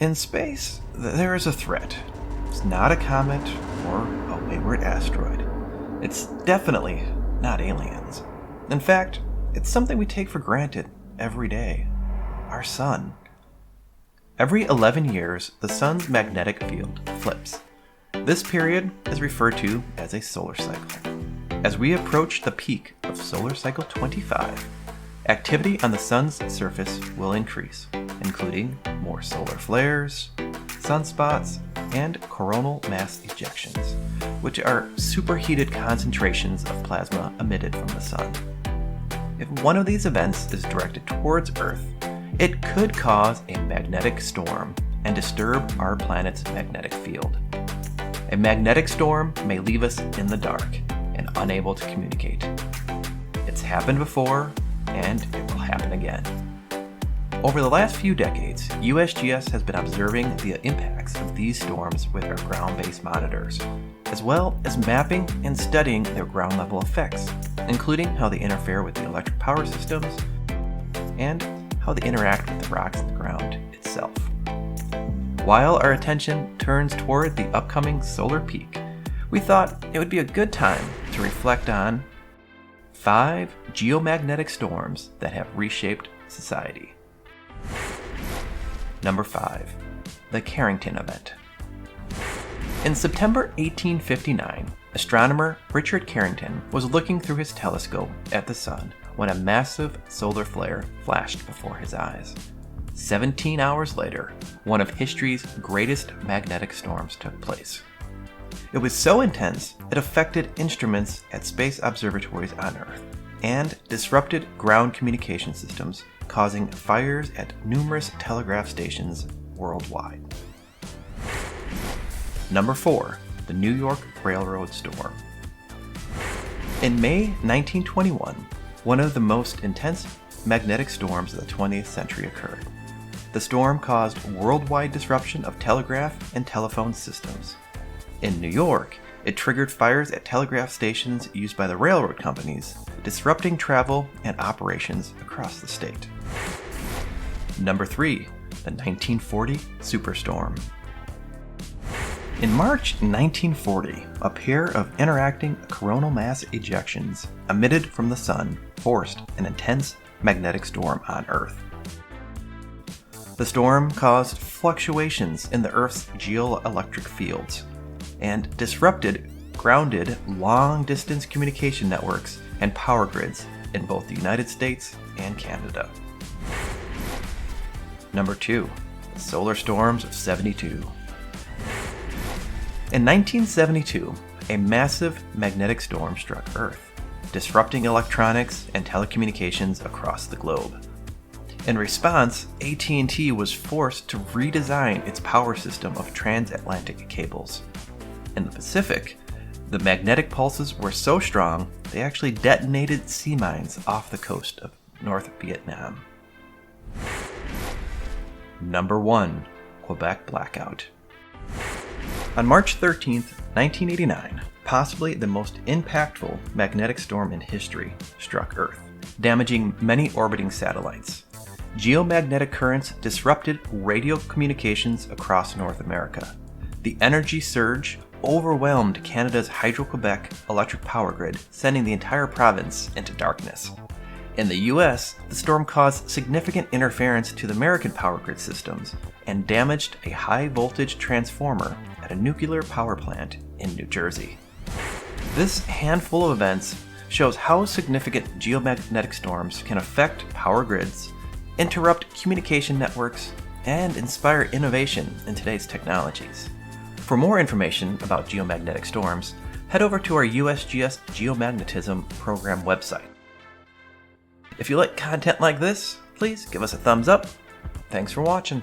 In space, there is a threat. It's not a comet or a wayward asteroid. It's definitely not aliens. In fact, it's something we take for granted every day. Our sun. Every 11 years, the sun's magnetic field flips. This period is referred to as a solar cycle. As we approach the peak of solar cycle 25, activity on the sun's surface will increase, including more solar flares, sunspots, and coronal mass ejections, which are superheated concentrations of plasma emitted from the sun. If one of these events is directed towards Earth, it could cause a magnetic storm and disturb our planet's magnetic field. A magnetic storm may leave us in the dark and unable to communicate. It's happened before, and it will happen again. Over the last few decades, USGS has been observing the impacts of these storms with our ground-based monitors, as well as mapping and studying their ground-level effects, including how they interfere with the electric power systems and how they interact with the rocks in the ground itself. While our attention turns toward the upcoming solar peak, we thought it would be a good time to reflect on 5 geomagnetic storms that have reshaped society. Number 5. The Carrington Event. In September 1859, astronomer Richard Carrington was looking through his telescope at the sun when a massive solar flare flashed before his eyes. 17 hours later, one of history's greatest magnetic storms took place. It was so intense, it affected instruments at space observatories on Earth and disrupted ground communication systems, causing fires at numerous telegraph stations worldwide. Number 4. The New York Railroad Storm. In May 1921, one of the most intense magnetic storms of the 20th century occurred. The storm caused worldwide disruption of telegraph and telephone systems. In New York, it triggered fires at telegraph stations used by the railroad companies, disrupting travel and operations across the state. Number 3. The 1940 Superstorm. In March 1940, a pair of interacting coronal mass ejections emitted from the sun forced an intense magnetic storm on Earth. The storm caused fluctuations in the Earth's geoelectric fields and disrupted grounded long-distance communication networks and power grids in both the United States and Canada. Number 2. The Solar Storms of 72. In 1972, a massive magnetic storm struck Earth, disrupting electronics and telecommunications across the globe. In response, AT&T was forced to redesign its power system of transatlantic cables. In the Pacific, the magnetic pulses were so strong they actually detonated sea mines off the coast of North Vietnam. Number 1. Quebec Blackout. On March 13, 1989, possibly the most impactful magnetic storm in history struck Earth, damaging many orbiting satellites. Geomagnetic currents disrupted radio communications across North America. The energy surge overwhelmed Canada's Hydro-Quebec electric power grid, sending the entire province into darkness. In the US, the storm caused significant interference to the American power grid systems and damaged a high-voltage transformer at a nuclear power plant in New Jersey. This handful of events shows how significant geomagnetic storms can affect power grids, interrupt communication networks, and inspire innovation in today's technologies. For more information about geomagnetic storms, head over to our USGS Geomagnetism program website. If you like content like this, please give us a thumbs up. Thanks for watching.